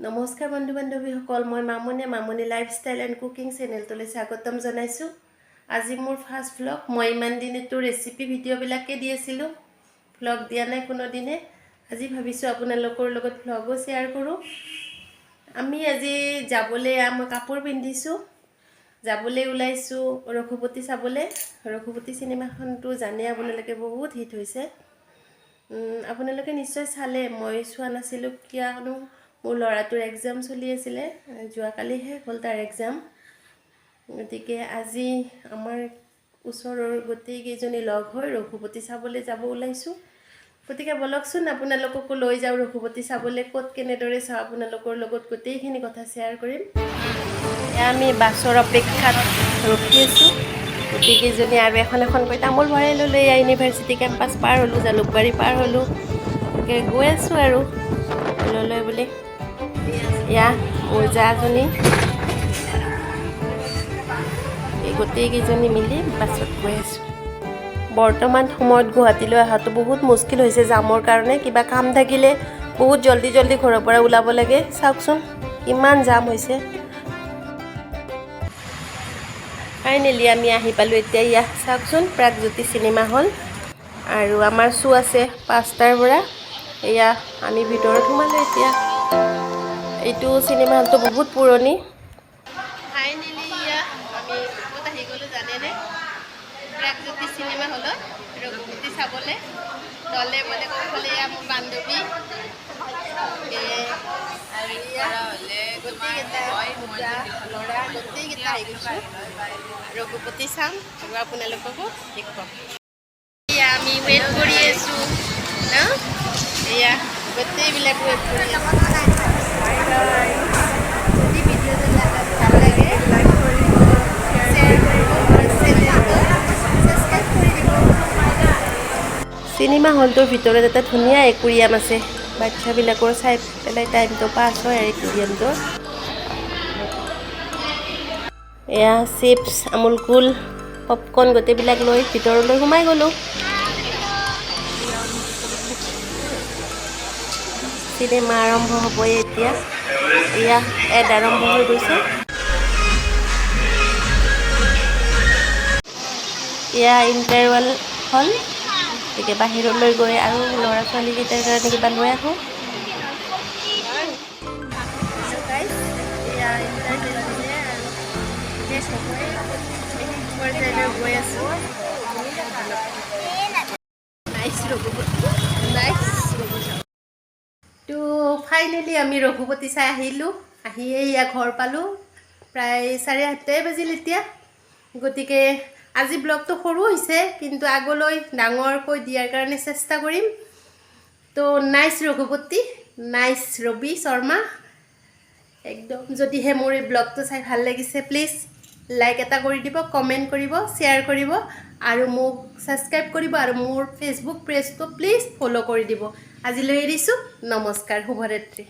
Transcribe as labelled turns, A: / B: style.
A: নমস্কাৰ বন্ধু বান্ধৱীসকল, মই মামনি লাইফষ্টাইল এণ্ড কুকিং চেনেলটোলৈ স্বাগতম জনাইছোঁ। আজি মোৰ ফাৰ্ষ্ট ভ্লগ। মই ইমান দিনেতো ৰেচিপি ভিডিঅ'বিলাকে দি আছিলোঁ, ভ্লগ দিয়া নাই কোনো দিনে। আজি ভাবিছোঁ আপোনালোকৰ লগত ভ্লগো শ্বেয়াৰ কৰোঁ। আমি আজি মই কাপোৰ পিন্ধিছোঁ, যাবলৈ ওলাইছোঁ ৰঘুপতি চাবলৈ। ৰঘুপতি চিনেমাখনটো জানে আপোনালোকে, বহুত হিট হৈছে। আপোনালোকে নিশ্চয় চালে, মই চোৱা নাছিলোঁ কিয়নো মোৰ ল'ৰাটোৰ এক্সাম চলি আছিলে, যোৱাকালিহে হ'ল তাৰ এক্সাম। গতিকে আজি আমাৰ ওচৰৰ গোটেইকেইজনী লগ হৈ ৰঘুপতি চাবলৈ যাব ওলাইছোঁ। গতিকে বলকচোন আপোনালোককো লৈ যাওঁ ৰঘুপতি চাবলৈ। ক'ত কেনেদৰে চাওঁ আপোনালোকৰ লগত গোটেইখিনি কথা শ্বেয়াৰ কৰিম। আমি বাছৰ অপেক্ষাত ৰখি আছোঁ গোটেইকেইজনী, আৰু এখনকৈ তামোল ভৰাই ল'লোঁ। এয়া ইউনিভাৰ্চিটি কেম্পাছ পাৰ হ'লোঁ, জালুকবাৰী পাৰ হ'লোঁ। গতিকে গৈ আছোঁ আৰু লৈ বুলি। এয়া মোৰ জাজনী, এই গোটেইকেইজনী মিলি বাছত গৈ আছোঁ। বৰ্তমান সময়ত গুৱাহাটীলৈ অহাটো বহুত মুস্কিল হৈছে জামৰ কাৰণে। কিবা কাম থাকিলে বহুত জল্দি ঘৰৰ পৰা ওলাব লাগে। চাওকচোন কিমান জাম হৈছে। ফাইনেলি আমি আহি পালোঁ এতিয়া। ইয়াত চাওকচোন প্ৰাগজ্যোতি চিনেমা হল, আৰু আমাৰ শ্ব' আছে 5টাৰ পৰা। এয়া আমি ভিতৰত সোমালোঁ এতিয়া। এইটো চিনেমা হলটো বহুত পুৰণি। ফাইনেলি আমি ক'ত আহি গ'লোঁ জানেনে? প্ৰাগজ্যোতি চিনেমা হলত ৰঘুপতি চাবলৈ। দলে বলে ক'বলৈ এয়া মোৰ বান্ধৱী, আৰু গোটেইকেইটা ল'ৰা গোটেইকেইটা আহি গৈছোঁ ৰঘুপতি চাম, আৰু আপোনালোককো দেখুৱাম। এয়া আমি ৱেইট কৰি আছোঁ ন, এয়া গোটেইবিলাক ৱেইট কৰি আছোঁ। যদি ভিডিঅ'টো ভাল লাগে লাইক কৰিব, শ্বেয়াৰ কৰিব, আৰু চেনেলটো ছাবস্ক্ৰাইব কৰি দিব। চিনেমা হলটোৰ ভিতৰত এটা ধুনীয়া একুৰিয়াম আছে, বাচ্চাবিলাকৰ চাই পেলাই টাইমটো পাছ হয় আৰু একুৰিয়ামটো। এয়া চিপছ, আমুল কুল, পপকৰ্ণ গোটেইবিলাক লৈ ভিতৰলৈ সোমাই গ'লোঁ। চিনেমা আৰম্ভ হ'বই এতিয়া। এয়া এড আৰম্ভ হৈ গৈছে। এয়া ইণ্টাৰভেল হ'ল, গতিকে বাহিৰলৈ গৈ আৰু ল'ৰা ছোৱালীকেইটাৰ কাৰণে কিবা লৈ আহোঁ। গৈ আছোঁ তো ফাইনেলি আমি ৰঘুপতি চাই আহিলোঁ। আহিয়ে এয়া ঘৰ পালোঁ, প্ৰায় 8:30 বাজিল এতিয়া। গতিকে আজি ব্লগটো সৰু হৈছে, কিন্তু আগলৈ ডাঙৰকৈ দিয়াৰ কাৰণে চেষ্টা কৰিম। তো নাইচ ৰঘুপতি, নাইচ ৰবি শৰ্মা একদম। যদিহে মোৰ এই ব্লগটো চাই ভাল লাগিছে, প্লিজ লাইক এটা কৰি দিব, কমেণ্ট কৰিব, শ্বেয়াৰ কৰিব, আৰু মোক ছাবস্ক্ৰাইব কৰিব, আৰু মোৰ ফেচবুক পেজটো প্লিজ ফ'ল' কৰি দিব। আজিলৈ এৰিছোঁ, নমস্কাৰ, শুভৰাত্ৰি।